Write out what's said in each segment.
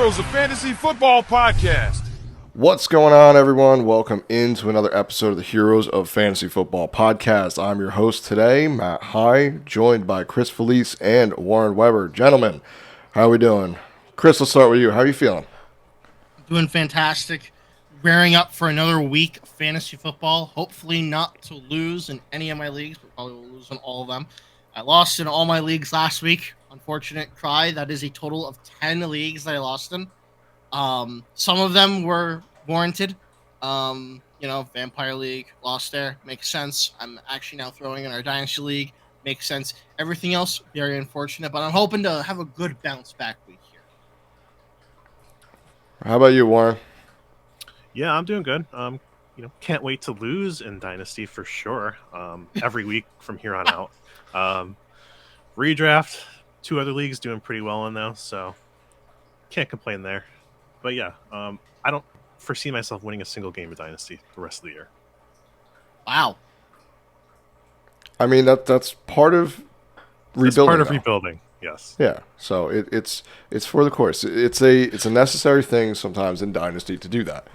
Heroes of Fantasy Football Podcast. What's going on, everyone? Welcome into another episode of the Heroes of Fantasy Football Podcast. I'm your host today, Matt High, joined by Chris Felice and Warren Weber. Gentlemen, how are we doing? Chris, let's start with you. How are you feeling? Doing fantastic. Rearing up for another week of fantasy football. Hopefully not to lose in any of my leagues, but probably will lose in all of them. I lost in all my leagues last week. Unfortunate cry. That is a total of 10 leagues that I lost in. Some of them were warranted. Vampire League, lost there. Makes sense. I'm actually now throwing in our Dynasty League. Makes sense. Everything else, very unfortunate, but I'm hoping to have a good bounce back week here. How about you, Warren? Yeah, I'm doing good. Can't wait to lose in Dynasty for sure. Every week from here on out. Redraft, 2 other leagues doing pretty well in now, so can't complain there. But yeah, I don't foresee myself winning a single game of Dynasty the rest of the year. Wow. I mean, that's part of rebuilding. It's part of rebuilding, yes. Yeah, so it's for the course. It's a necessary thing sometimes in Dynasty to do that.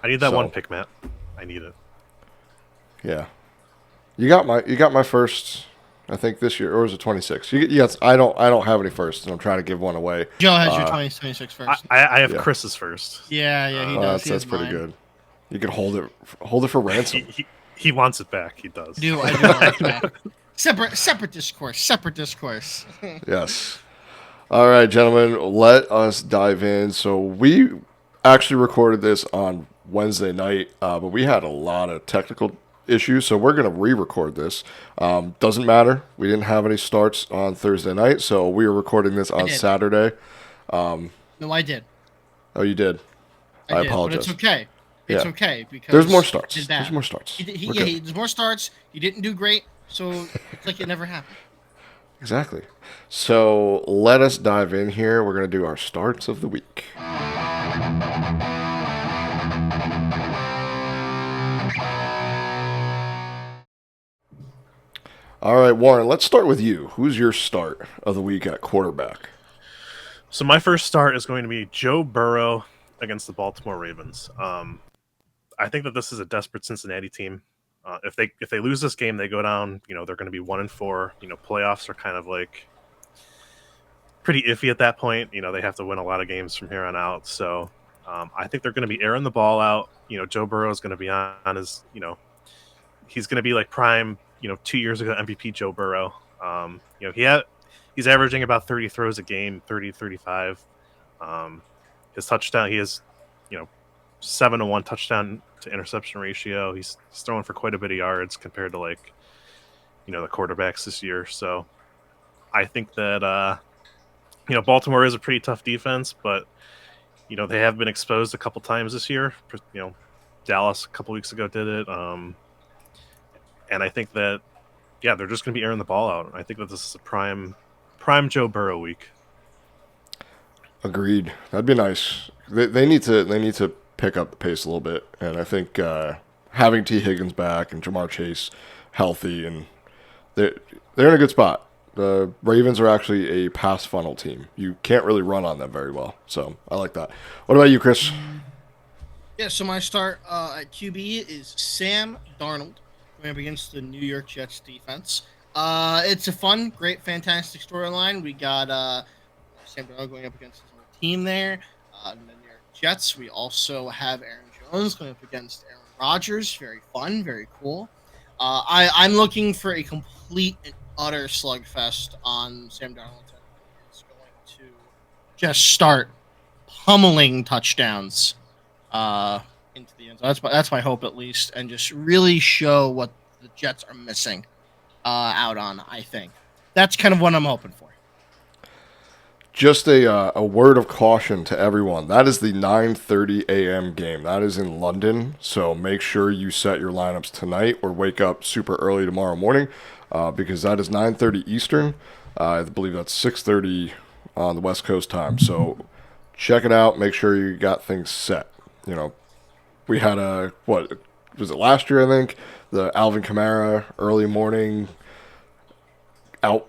I need that one pick, Matt. I need it. Yeah, you got my first. I think this year, or was it 26? Yes, I don't have any first, and I'm trying to give one away. Joe has your 26 first. I have Chris's first. Yeah, he does. That's pretty good. You can hold it for ransom. He wants it back. He does. I do want it back. Separate discourse. Yes. All right, gentlemen, let us dive in. So we actually recorded this on Wednesday night, but we had a lot of technical issues, so we're going to re-record this. Doesn't matter. We didn't have any starts on Thursday night, so we are recording this on Saturday. No, I did. Oh, you did? I apologize. But it's okay. It's okay because there's more starts. There's more starts. There's more starts. He didn't do great, so it's like it never happened. Exactly. So let us dive in here. We're going to do our starts of the week. All right, Warren, let's start with you. Who's your start of the week at quarterback? So my first start is going to be Joe Burrow against the Baltimore Ravens. I think that this is a desperate Cincinnati team. If they lose this game, they go down. They're going to be 1-4. Playoffs are kind of like pretty iffy at that point. They have to win a lot of games from here on out. So I think they're going to be airing the ball out. Joe Burrow is going to be on his. He's going to be like prime. 2 years ago, MVP Joe Burrow. He's averaging about 30 throws a game, 30, 35. His touchdown, he has, 7-1 touchdown to interception ratio. He's throwing for quite a bit of yards compared to the quarterbacks this year. So I think that, Baltimore is a pretty tough defense, but, they have been exposed a couple times this year. Dallas a couple weeks ago did it. And I think that, they're just going to be airing the ball out. I think that this is a prime Joe Burrow week. Agreed. That'd be nice. They need to pick up the pace a little bit, and I think having T. Higgins back and Jamar Chase healthy, and they're in a good spot. The Ravens are actually a pass funnel team. You can't really run on them very well, so I like that. What about you, Chris? Yeah, so my start at QB is Sam Darnold, going up against the New York Jets defense. It's a fun, great, fantastic storyline. We got Sam Darnold going up against his own team there. The New York Jets. We also have Aaron Jones going up against Aaron Rodgers. Very fun, very cool. I'm looking for a complete and utter slugfest on Sam Darnold. He's going to just start pummeling touchdowns into the end zone. That's my hope, at least, and just really show what the Jets are missing out on. I think that's kind of what I'm hoping for. Just a word of caution to everyone. That is the 9:30 a.m. game. That is in London, so make sure you set your lineups tonight or wake up super early tomorrow morning because that is 9:30 Eastern. I believe that's 6:30 on the West Coast time. So check it out. Make sure you got things set. We had what was it last year? I think the Alvin Kamara early morning out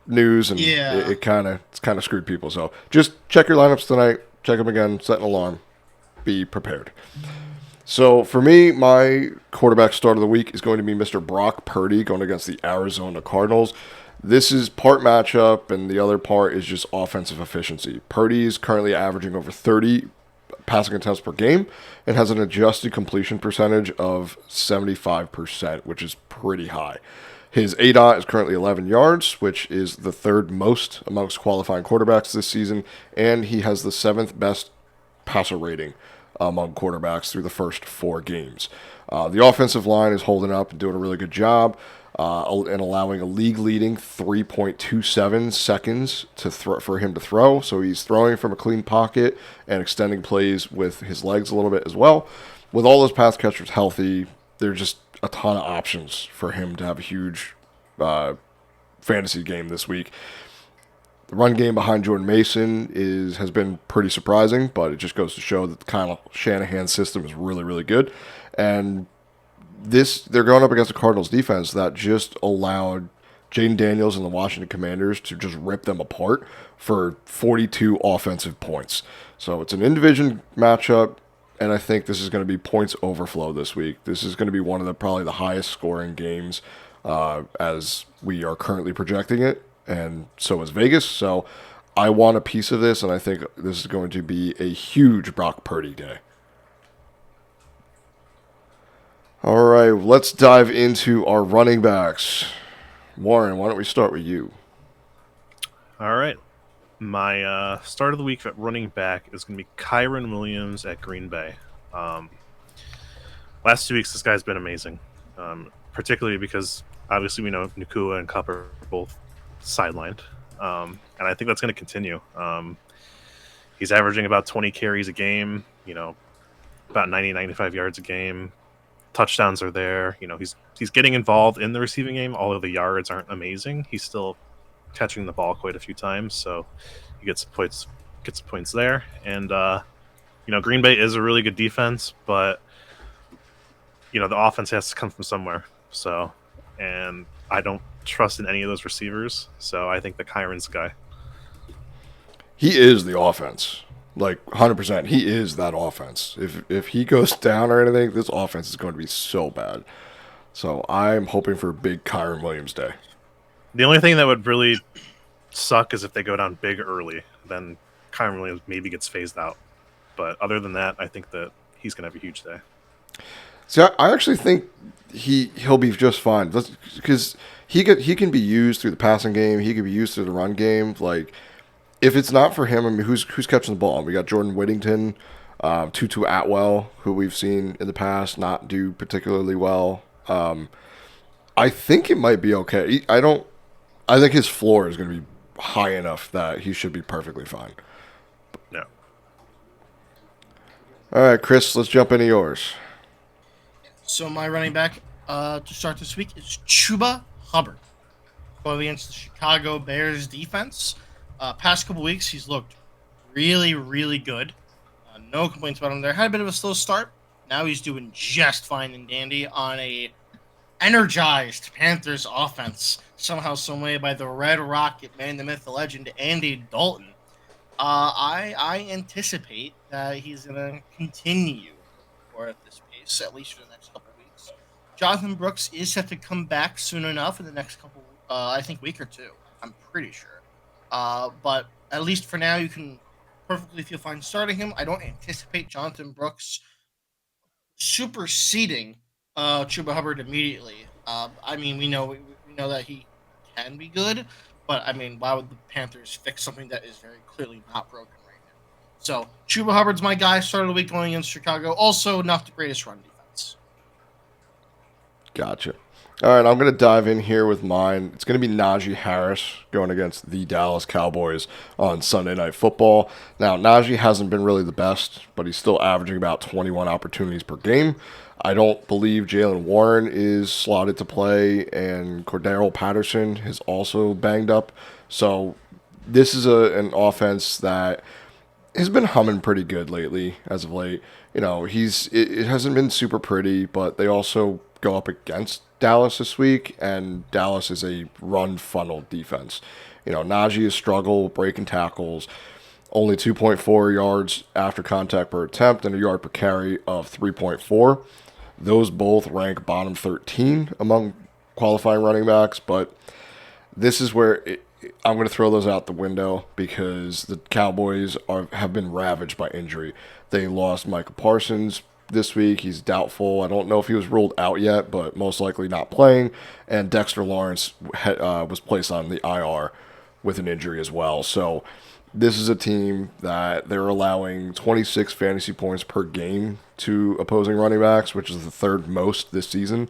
news, and Yeah. it's kind of screwed people. So just check your lineups tonight. Check them again. Set an alarm. Be prepared. So for me, my quarterback start of the week is going to be Mr. Brock Purdy going against the Arizona Cardinals. This is part matchup, and the other part is just offensive efficiency. Purdy is currently averaging over 30 passing attempts per game and has an adjusted completion percentage of 75%, which is pretty high. His ADOT is currently 11 yards, which is the third most amongst qualifying quarterbacks this season, and he has the seventh best passer rating among quarterbacks through the first 4 games. The offensive line is holding up and doing a really good job, and allowing a league-leading 3.27 seconds for him to throw. So he's throwing from a clean pocket and extending plays with his legs a little bit as well. With all those pass catchers healthy, there's just a ton of options for him to have a huge fantasy game this week. The run game behind Jordan Mason has been pretty surprising, but it just goes to show that the Kyle Shanahan system is really, really good. And they're going up against the Cardinals defense that just allowed Jaden Daniels and the Washington Commanders to just rip them apart for 42 offensive points. So it's an in-division matchup, and I think this is going to be points overflow this week. This is going to be one of probably the highest scoring games as we are currently projecting it, and so is Vegas. So I want a piece of this, and I think this is going to be a huge Brock Purdy day. All right, let's dive into our running backs. Warren, why don't we start with you? All right. My start of the week at running back is going to be Kyron Williams at Green Bay. Last 2 weeks, this guy's been amazing, particularly because obviously we know Nakua and Kupp are both sidelined, and I think that's going to continue. He's averaging about 20 carries a game, about 90, 95 yards a game. Touchdowns are there. He's getting involved in the receiving game, although the yards aren't amazing. He's still catching the ball quite a few times, so he gets points there. And Green Bay is a really good defense, but the offense has to come from somewhere. So, and I don't trust in any of those receivers, so I think the Kyron's the guy. He is the offense. Like 100%, he is that offense. If he goes down or anything, this offense is going to be so bad. So I'm hoping for a big Kyron Williams day. The only thing that would really suck is if they go down big early. Then Kyron Williams maybe gets phased out. But other than that, I think that he's going to have a huge day. See, I actually think he'll be just fine because he can be used through the passing game. He can be used through the run game. Like, if it's not for him, I mean, who's catching the ball? We got Jordan Whittington, Tutu Atwell, who we've seen in the past not do particularly well. I think it might be okay. I think his floor is going to be high enough that he should be perfectly fine. No. All right, Chris, let's jump into yours. So my running back to start this week is Chuba Hubbard, going against the Chicago Bears defense. Past couple weeks, he's looked really, really good. No complaints about him there. Had a bit of a slow start. Now he's doing just fine and dandy on a energized Panthers offense. Somehow, some way, by the Red Rocket man, the myth, the legend, Andy Dalton. I anticipate that he's going to continue or at this pace, at least for the next couple of weeks. Jonathan Brooks is set to come back soon enough in the next couple, I think, week or two. I'm pretty sure. But at least for now, you can perfectly feel fine starting him. I don't anticipate Jonathan Brooks superseding Chuba Hubbard immediately. I mean, we know that he can be good, but I mean, why would the Panthers fix something that is very clearly not broken right now? So Chuba Hubbard's my guy. Started the week going against Chicago. Also, not the greatest run defense. Gotcha. All right, I'm going to dive in here with mine. It's going to be Najee Harris going against the Dallas Cowboys on Sunday Night Football. Now, Najee hasn't been really the best, but he's still averaging about 21 opportunities per game. I don't believe Jalen Warren is slotted to play, and Cordero Patterson is also banged up. So this is an offense that has been humming pretty good lately, as of late. It hasn't been super pretty, but they also go up against Dallas this week, and Dallas is a run funnel defense. Najee has struggled breaking tackles, only 2.4 yards after contact per attempt and a yard per carry of 3.4. Those both rank bottom 13 among qualifying running backs, but this is where I'm going to throw those out the window because the Cowboys have been ravaged by injury. They lost Michael Parsons this week. He's doubtful. I don't know if he was ruled out yet, but most likely not playing. And Dexter Lawrence was placed on the IR with an injury as well. So this is a team that they're allowing 26 fantasy points per game to opposing running backs, which is the third most this season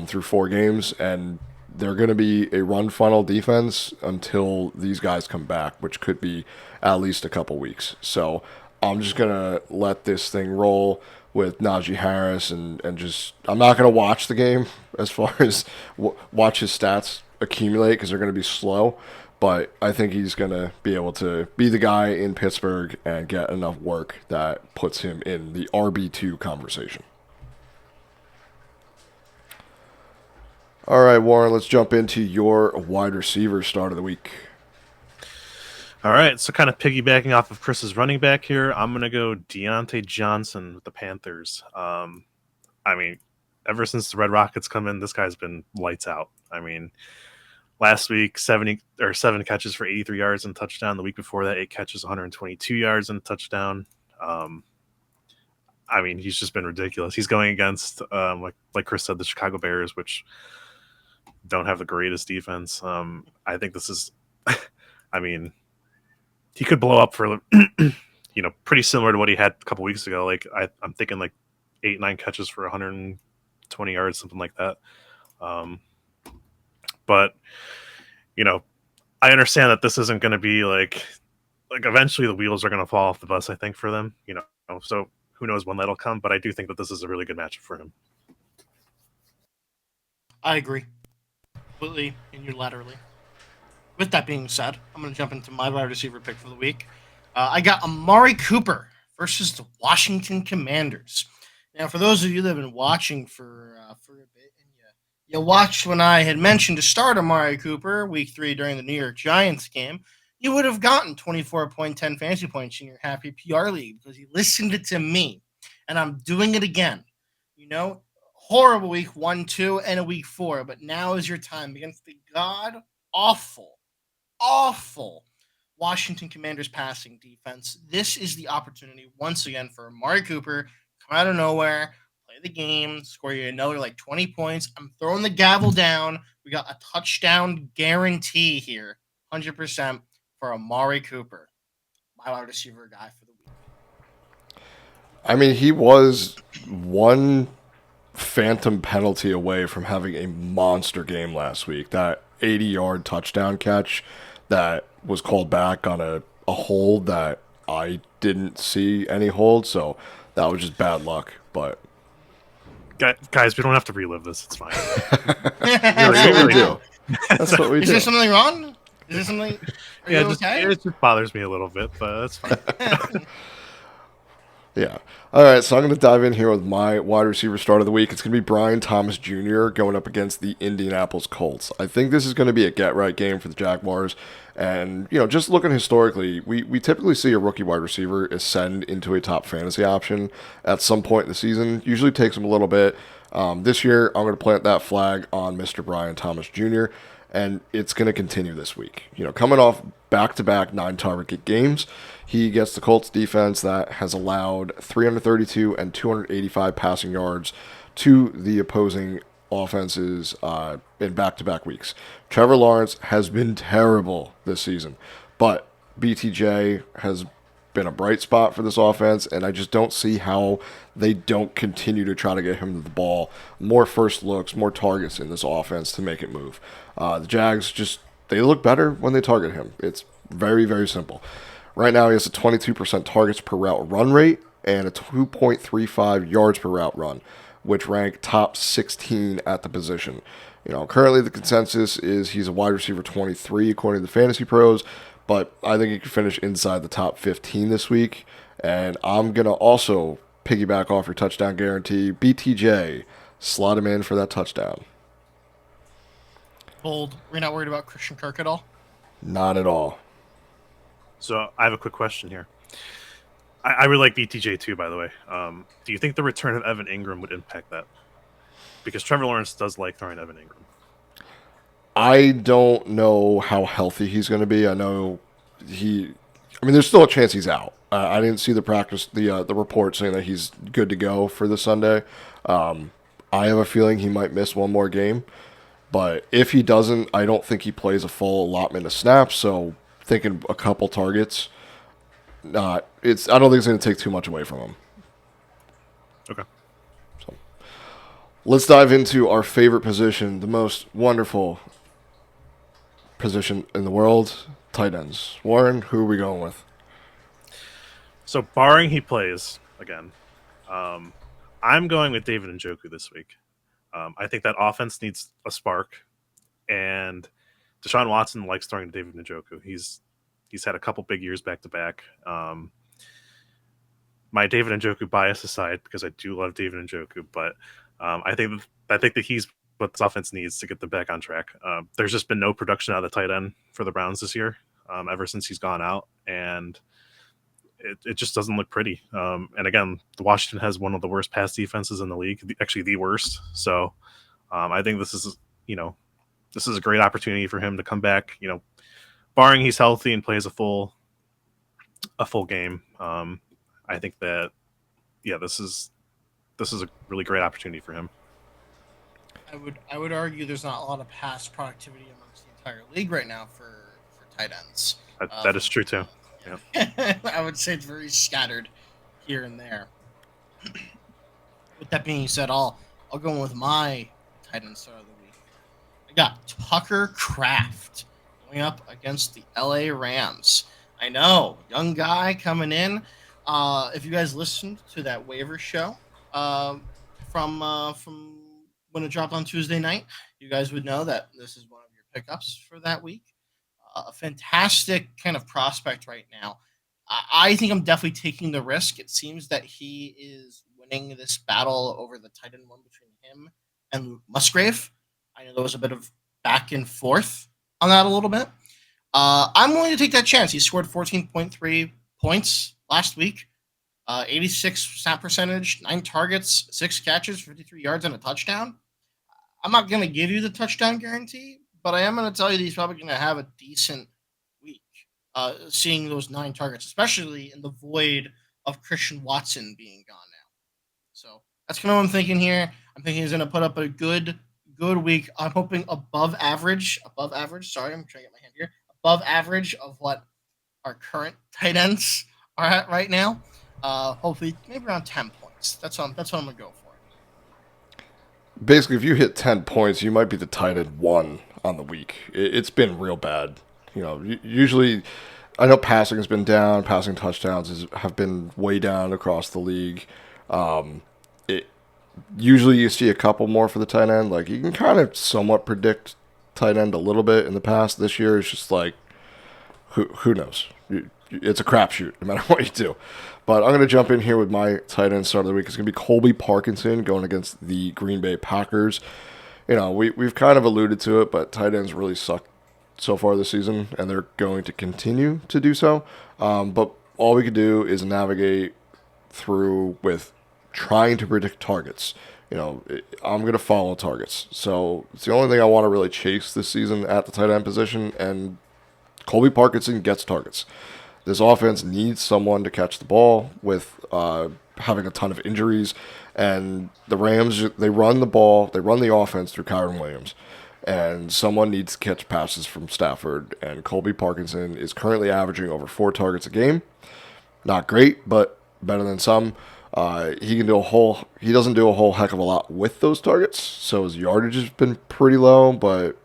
through 4 games. And they're going to be a run funnel defense until these guys come back, which could be at least a couple weeks. So I'm just going to let this thing roll with Najee Harris and just I'm not going to watch the game as far as watch his stats accumulate because they're going to be slow. But I think he's going to be able to be the guy in Pittsburgh and get enough work that puts him in the RB2 conversation. All right, Warren, let's jump into your wide receiver start of the week. All right, so kind of piggybacking off of Chris's running back here, I'm going to go Deontay Johnson with the Panthers. Ever since the Red Rockets come in, this guy's been lights out. Last week, 7 catches for 83 yards and a touchdown. The week before that, 8 catches, 122 yards and a touchdown. He's just been ridiculous. He's going against, like Chris said, the Chicago Bears, which don't have the greatest defense. I think this is, he could blow up for, pretty similar to what he had a couple weeks ago. I'm thinking 8-9 catches for 120 yards, something like that. But, I understand that this isn't going to be eventually the wheels are going to fall off the bus, I think, for them, so who knows when that'll come, but I do think that this is a really good matchup for him. I agree completely unilaterally. With that being said, I'm going to jump into my wide receiver pick for the week. I got Amari Cooper versus the Washington Commanders. Now, for those of you that have been watching for a bit, and you watched when I had mentioned to start Amari Cooper week 3 during the New York Giants game, you would have gotten 24.10 fantasy points in your happy PR league because you listened to me, and I'm doing it again. Horrible week 1, 2, and a week 4, but now is your time against the god-awful Washington Commanders passing defense. This is the opportunity once again for Amari Cooper come out of nowhere, play the game, score you another 20 points. I'm throwing the gavel down. We got a touchdown guarantee here, 100% for Amari Cooper, my wide receiver guy for the week. He was one phantom penalty away from having a monster game last week. That 80-yard touchdown catch that was called back on a hold that I didn't see any hold, so that was just bad luck. But guys, we don't have to relive this. It's fine. That's what we do. That's what we do. Is there something wrong? Is there something? It just bothers me a little bit, but that's fine. Yeah. All right, so I'm going to dive in here with my wide receiver start of the week. It's going to be Brian Thomas Jr. going up against the Indianapolis Colts. I think this is going to be a get-right game for the Jaguars. And, just looking historically, we typically see a rookie wide receiver ascend into a top fantasy option at some point in the season. Usually takes him a little bit. This year, I'm going to plant that flag on Mr. Brian Thomas Jr., and it's going to continue this week. Coming off back-to-back 9-target games, he gets the Colts defense that has allowed 332 and 285 passing yards to the opposing offenses in back-to-back weeks. Trevor Lawrence has been terrible this season, but BTJ has been a bright spot for this offense, and I just don't see how they don't continue to try to get him the ball, more first looks, more targets in this offense to make it move. The Jags they look better when they target him. It's very, very simple. Right now, he has a 22% targets per route run rate and a 2.35 yards per route run, which rank top 16 at the position. Currently the consensus is he's a wide receiver 23 according to the Fantasy Pros, but I think he could finish inside the top 15 this week. And I'm going to also piggyback off your touchdown guarantee. BTJ, slot him in for that touchdown. Bold. We're not worried about Christian Kirk at all? Not at all. So I have a quick question here. I really like BTJ too, by the way. Do you think the return of Evan Ingram would impact that? Because Trevor Lawrence does like throwing Evan Ingram. I don't know how healthy he's going to be. I know there's still a chance he's out. I didn't see the report saying that he's good to go for the Sunday. I have a feeling he might miss one more game. But if he doesn't, I don't think he plays a full allotment of snaps. So thinking a couple targets, I don't think it's going to take too much away from him. Okay. So let's dive into our favorite position, the most wonderful position in the world, tight ends. Warren, who are we going with? So barring he plays again, I'm going with David Njoku this week. I think that offense needs a spark, and Deshaun Watson likes throwing to David Njoku. He's had a couple big years back to back. My David Njoku bias aside, because I do love David Njoku, but I think that he's what this offense needs to get them back on track. There's just been no production out of the tight end for the Browns this year, ever since he's gone out, and it just doesn't look pretty. And again, Washington has one of the worst pass defenses in the league, actually the worst. So I think this is a great opportunity for him to come back. Barring he's healthy and plays a full game. I think that this is a really great opportunity for him. I would argue there's not a lot of pass productivity amongst the entire league right now for tight ends. That is true too. Yeah. I would say it's very scattered here and there. With that being said, I'll go with my tight end start of the week. I got Tucker Kraft going up against the LA Rams. I know, young guy coming in. If you guys listened to that waiver show from when it dropped on Tuesday night, you guys would know that this is one of your pickups for that week. A fantastic kind of prospect right now. I think I'm definitely taking the risk. It seems that he is winning this battle over the tight end one between him and Luke Musgrave. I know there was a bit of back and forth on that a little bit. I'm willing to take that chance. He scored 14.3 points last week, 86 snap percentage, 9 targets, 6 catches, 53 yards, and a touchdown. I'm not going to give you the touchdown guarantee, but I am going to tell you that he's probably going to have a decent week, seeing those 9 targets, especially in the void of Christian Watson being gone now. So that's kind of what I'm thinking here. I'm thinking he's going to put up a good week. I'm hoping above average. Sorry, I'm trying to get my hand here. Above average of what our current tight ends are at right now. Hopefully, maybe around 10 points. That's what I'm going to go for. Basically, if you hit 10 points, you might be the tight end 1 on the week. It's been real bad. Usually, I know passing has been down. Passing touchdowns have been way down across the league. Usually, you see a couple more for the tight end. Like, you can kind of somewhat predict tight end a little bit in the past. This year, it's just like, who knows? It's a crapshoot, no matter what you do. But I'm going to jump in here with my tight end start of the week. It's going to be Colby Parkinson going against the Green Bay Packers. We've kind of alluded to it, but tight ends really suck so far this season, and they're going to continue to do so. But all we can do is navigate through with trying to predict targets. I'm going to follow targets. So it's the only thing I want to really chase this season at the tight end position, and Colby Parkinson gets targets. This offense needs someone to catch the ball with having a ton of injuries. And the Rams, they run the ball, they run the offense through Kyron Williams. And someone needs to catch passes from Stafford. And Colby Parkinson is currently averaging over 4 targets a game. Not great, but better than some. He doesn't do a whole heck of a lot with those targets. So his yardage has been pretty low, but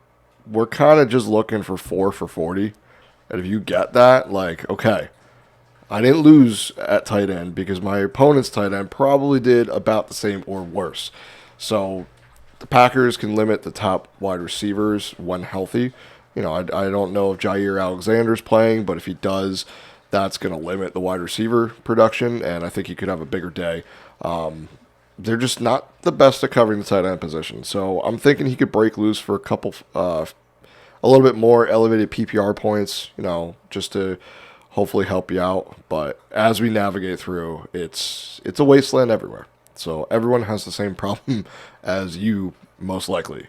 we're kind of just looking for 4 for 40. And if you get that, okay, I didn't lose at tight end because my opponent's tight end probably did about the same or worse. So the Packers can limit the top wide receivers when healthy. I don't know if Jair Alexander's playing, but if he does, that's going to limit the wide receiver production, and I think he could have a bigger day. They're just not the best at covering the tight end position. So I'm thinking he could break loose for a couple a little bit more elevated PPR points, just to hopefully help you out. But as we navigate through, it's a wasteland everywhere. So everyone has the same problem as you, most likely.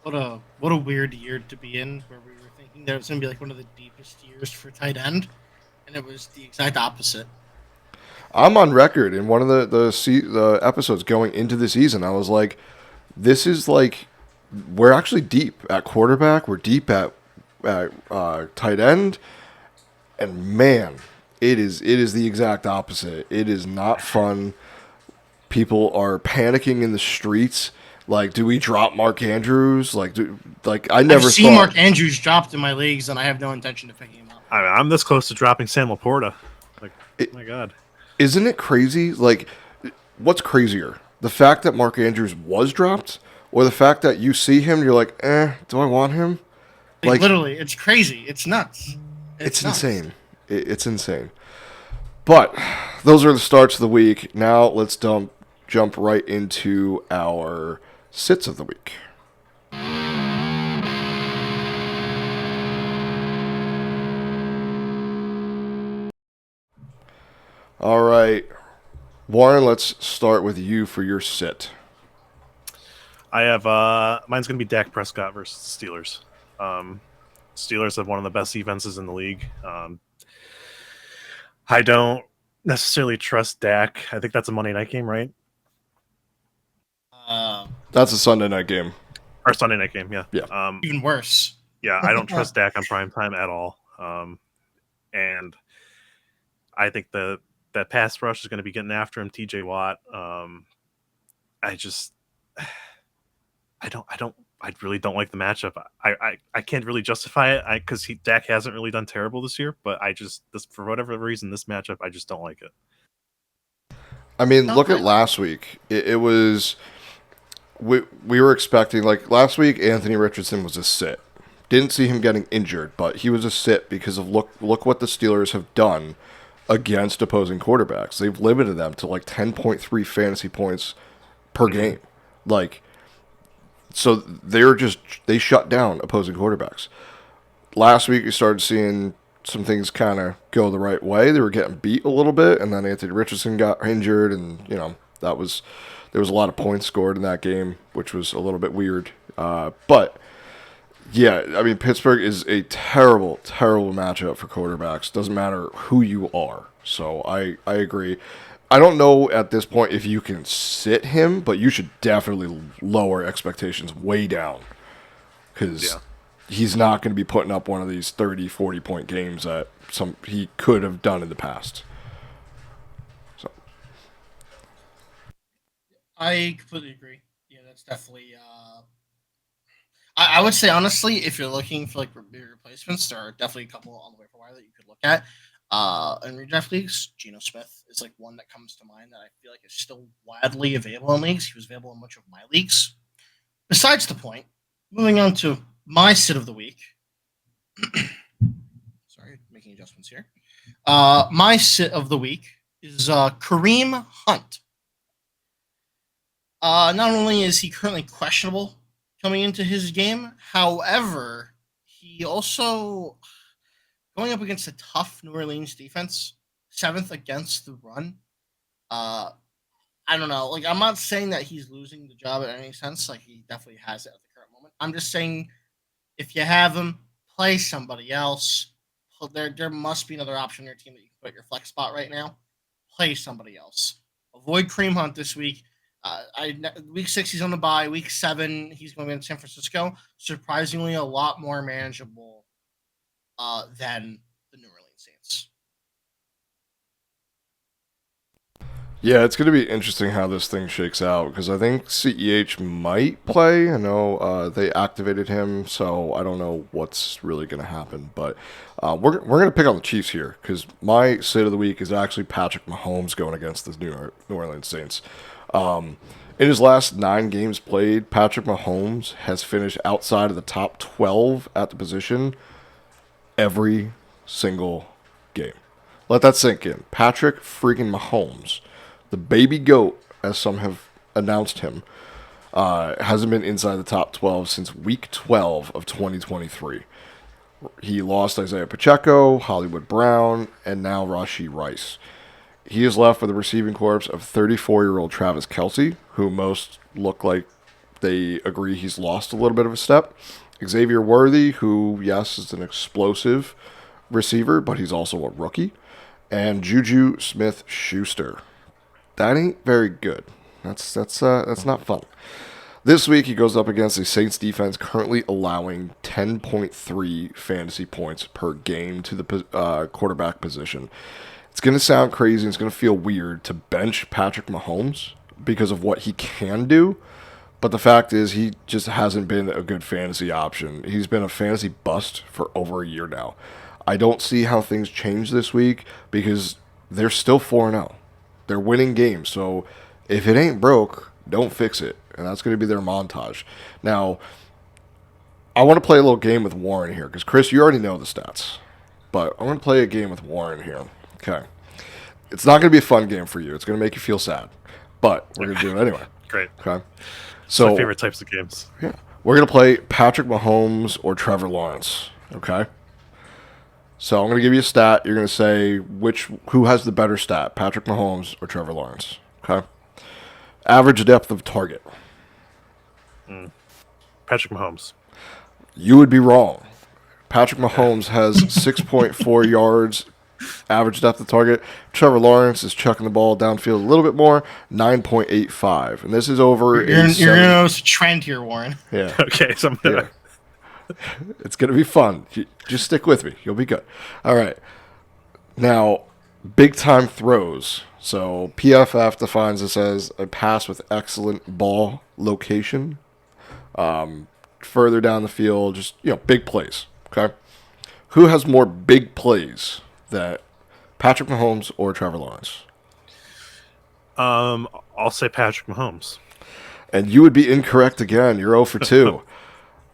What a weird year to be in, where we were thinking that it was going to be like one of the deepest years for tight end, and it was the exact opposite. I'm on record in one of the episodes going into the season. I was like, this is like, we're actually deep at quarterback. We're deep at tight end. And man, it is the exact opposite. It is not fun. People are panicking in the streets. Like, do we drop Mark Andrews? I've seen Mark Andrews dropped in my leagues, and I have no intention of picking him up. I'm this close to dropping Sam Laporta. Oh my God. Isn't it crazy? Like, what's crazier? The fact that Mark Andrews was dropped, or the fact that you see him and you're like, do I want him? Like literally, it's crazy. It's nuts. It's insane. It's insane. But those are the starts of the week. Now let's jump right into our sits of the week. All right. Warren, let's start with you for your sit. I have mine's going to be Dak Prescott versus the Steelers. Steelers have one of the best defenses in the league. I don't necessarily trust Dak. I think that's a Monday night game, right? That's a Sunday night game. Or Sunday night game, yeah. Yeah. Even worse. Yeah, I don't trust Dak on primetime at all. And I think that pass rush is going to be getting after him, TJ Watt. I really don't like the matchup. I can't really justify it because Dak hasn't really done terrible this year, but for whatever reason, this matchup, I just don't like it. I mean, look at last week. It was, we were expecting, like last week, Anthony Richardson was a sit. Didn't see him getting injured, but he was a sit because of look what the Steelers have done against opposing quarterbacks. They've limited them to like 10.3 fantasy points per game. So they shut down opposing quarterbacks. Last week, you started seeing some things kind of go the right way. They were getting beat a little bit, and then Anthony Richardson got injured, and there was a lot of points scored in that game, which was a little bit weird. But yeah, I mean, Pittsburgh is a terrible, terrible matchup for quarterbacks. Doesn't matter who you are. So I agree. I don't know at this point if you can sit him, but you should definitely lower expectations way down because he's not going to be putting up one of these 30, 40-point games that he could have done in the past. So I completely agree. Yeah, that's definitely. I would say honestly, if you're looking for like replacements, there are definitely a couple on the waiver wire that you could look at. In redraft leagues, Geno Smith is like one that comes to mind that I feel like is still widely available in leagues. He was available in much of my leagues. Besides the point, moving on to my sit of the week. Sorry, making adjustments here. My sit of the week is Kareem Hunt. Not only is he currently questionable coming into his game, however, he also going up against a tough New Orleans defense, 7th against the run. I don't know. Like, I'm not saying that he's losing the job in any sense. Like, he definitely has it at the current moment. I'm just saying if you have him, play somebody else. There must be another option on your team that you can put your flex spot right now. Play somebody else. Avoid Kareem Hunt this week. Week 6, he's on the bye. Week 7, he's going to be in San Francisco. Surprisingly, a lot more manageable than the New Orleans Saints. yeah, it's going to be interesting how this thing shakes out because I think CEH might play. I know they activated him, so I don't know what's really going to happen. But we're going to pick on the Chiefs here because my sit of the week is actually Patrick Mahomes going against the New Orleans Saints. In his last 9 games played, Patrick Mahomes has finished outside of the top 12 at the position every single game. Let that sink in. Patrick freaking Mahomes, the baby goat, as some have announced him, Hasn't been inside the top 12 since week 12 of 2023. He lost Isaiah Pacheco, Hollywood Brown, and now Rashee Rice. He is left with a receiving corps of 34-year-old Travis Kelce, who most look like they agree he's lost a little bit of a step. Xavier Worthy, who, yes, is an explosive receiver, but he's also a rookie. And Juju Smith-Schuster. That ain't very good. That's not fun. This week, he goes up against the Saints defense, currently allowing 10.3 fantasy points per game to the quarterback position. It's going to sound crazy. It's going to feel weird to bench Patrick Mahomes because of what he can do. But the fact is, he just hasn't been a good fantasy option. He's been a fantasy bust for over a year now. I don't see how things change this week because they're still 4-0. They're winning games. So if it ain't broke, don't fix it. And that's going to be their montage. Now, I want to play a little game with Warren here because, Chris, you already know the stats. But I want to play a game with Warren here. Okay. It's not going to be a fun game for you. It's going to make you feel sad. But we're going to do it anyway. Great. Okay. It's my favorite types of games. Yeah. We're going to play Patrick Mahomes or Trevor Lawrence. Okay. So I'm going to give you a stat. You're going to say who has the better stat, Patrick Mahomes or Trevor Lawrence. Okay. Average depth of target. Patrick Mahomes. You would be wrong. Patrick Mahomes has 6.4 yards average depth of target. Trevor Lawrence is chucking the ball downfield a little bit more, 9.85. And this is over. You're going to notice a trend here, Warren. Yeah. Okay, so I'm gonna... It's going to be fun. Just stick with me. You'll be good. All right. Now, big time throws. So PFF defines this as a pass with excellent ball location. Further down the field, just, big plays. Okay. Who has more big plays than Patrick Mahomes or Trevor Lawrence? I'll say Patrick Mahomes. And you would be incorrect again. You're 0 for 2.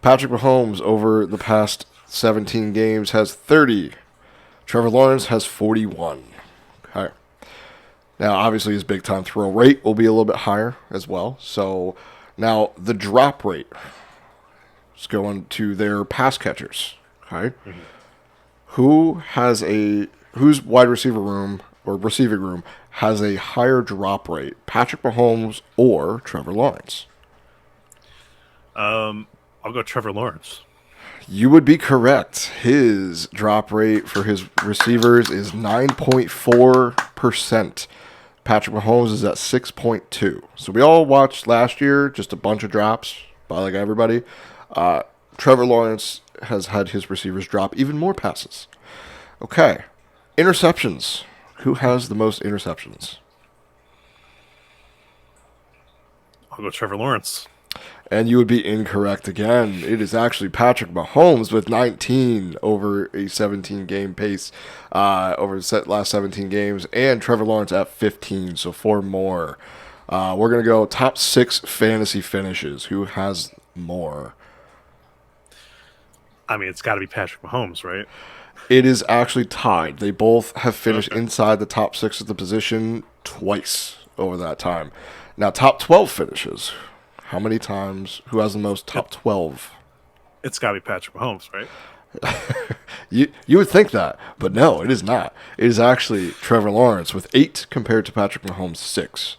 Patrick Mahomes over the past 17 games has 30. Trevor Lawrence has 41. Okay. Now, obviously, his big-time throw rate will be a little bit higher as well. So, now, the drop rate is going to their pass catchers. Okay. Mm-hmm. Whose wide receiver room or receiving room has a higher drop rate, Patrick Mahomes or Trevor Lawrence? I'll go Trevor Lawrence. You would be correct. His drop rate for his receivers is 9.4%. Patrick Mahomes is at 6.2. So we all watched last year just a bunch of drops by like everybody. Trevor Lawrence has had his receivers drop even more passes. Okay. Interceptions. Who has the most interceptions? I'll go Trevor Lawrence. And you would be incorrect again. It is actually Patrick Mahomes with 19 over a 17-game pace over the last 17 games, and Trevor Lawrence at 15, so 4 more. We're going to go top 6 fantasy finishes. Who has more? I mean, it's got to be Patrick Mahomes, right? It is actually tied. They both have finished inside the top 6 of the position twice over that time. Now, top 12 finishes. How many times? Who has the most top 12? It's got to be Patrick Mahomes, right? You would think that, but no, it is not. It is actually Trevor Lawrence with 8 compared to Patrick Mahomes' 6.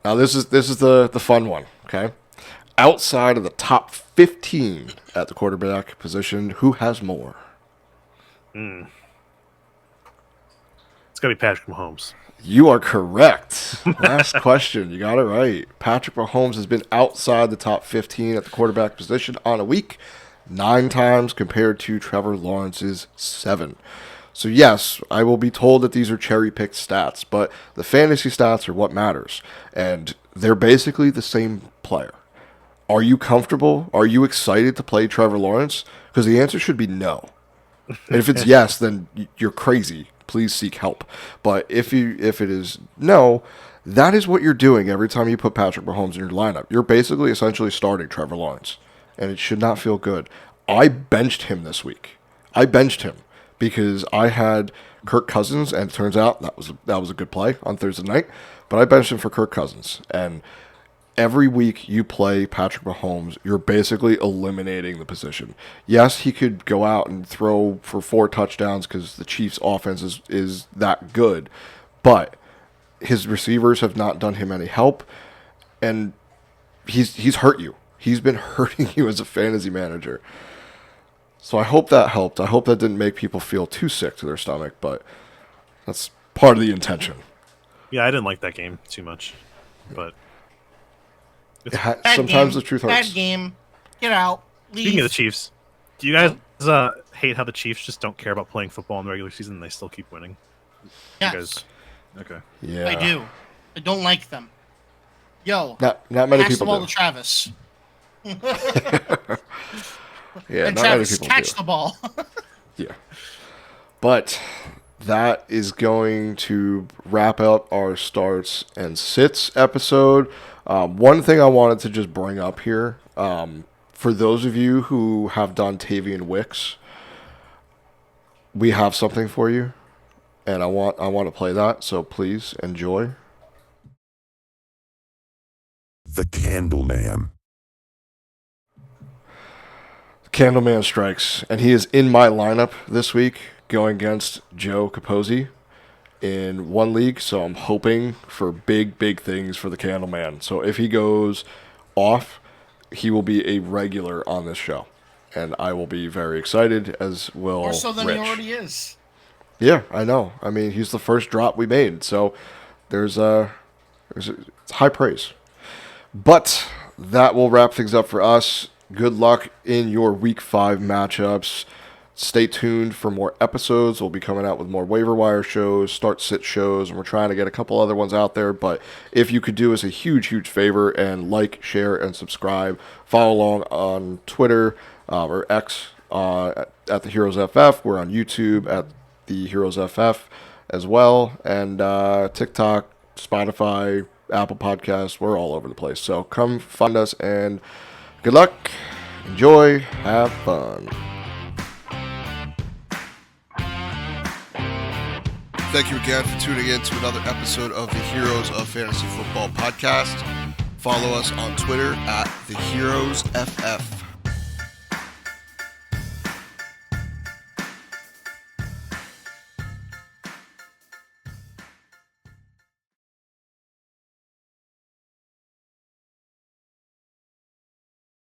Now, this is the fun one, okay? Outside of the top 15 at the quarterback position, who has more? It's got to be Patrick Mahomes. You are correct. Last question. You got it right. Patrick Mahomes has been outside the top 15 at the quarterback position on a week 9 times compared to Trevor Lawrence's 7. So, yes, I will be told that these are cherry-picked stats, but the fantasy stats are what matters. And they're basically the same player. Are you comfortable? Are you excited to play Trevor Lawrence? Because the answer should be no. And if it's yes, then you're crazy. Please seek help. But if it is no, that is what you're doing every time you put Patrick Mahomes in your lineup. You're basically essentially starting Trevor Lawrence. And it should not feel good. I benched him this week. I benched him because I had Kirk Cousins, and it turns out that was a good play on Thursday night. But I benched him for Kirk Cousins. And every week you play Patrick Mahomes, you're basically eliminating the position. Yes, he could go out and throw for 4 touchdowns because the Chiefs' offense is that good, but his receivers have not done him any help, and he's hurt you. He's been hurting you as a fantasy manager. So I hope that helped. I hope that didn't make people feel too sick to their stomach, but that's part of the intention. Yeah, I didn't like that game too much, but sometimes the truth hurts. Bad game. Get out. Leave. Speaking of the Chiefs, do you guys hate how the Chiefs just don't care about playing football in the regular season and they still keep winning? Yes. You guys, okay. Yeah, I do. I don't like them. Yo, not many pass people the ball do. to Travis. Yeah, And not Travis, many people catch do. the ball. Yeah. But that is going to wrap up our starts and sits episode. One thing I wanted to just bring up here, for those of you who have done Tavian Wicks, we have something for you, and I want to play that, so please enjoy. The Candleman. Candleman strikes, and he is in my lineup this week going against Joe Capozzi in one league, so I'm hoping for big things for the Candleman. So if he goes off, he will be a regular on this show, and I will be very excited, as will More so than Rich. he already is. Yeah, I know. I mean, he's the first drop we made, so it's high praise. But that will wrap things up for us. Good luck in your Week 5 matchups. Stay tuned for more episodes. We'll be coming out with more waiver wire shows, start-sit shows, and we're trying to get a couple other ones out there. But if you could do us a huge favor and like, share, and subscribe, follow along on Twitter or X at the Heroes FF. We're on YouTube at the Heroes FF as well, and TikTok, Spotify, Apple Podcasts. We're all over the place. So come find us, and good luck, enjoy, have fun. Thank you again for tuning in to another episode of the Heroes of Fantasy Football podcast. Follow us on Twitter at the Heroes FF.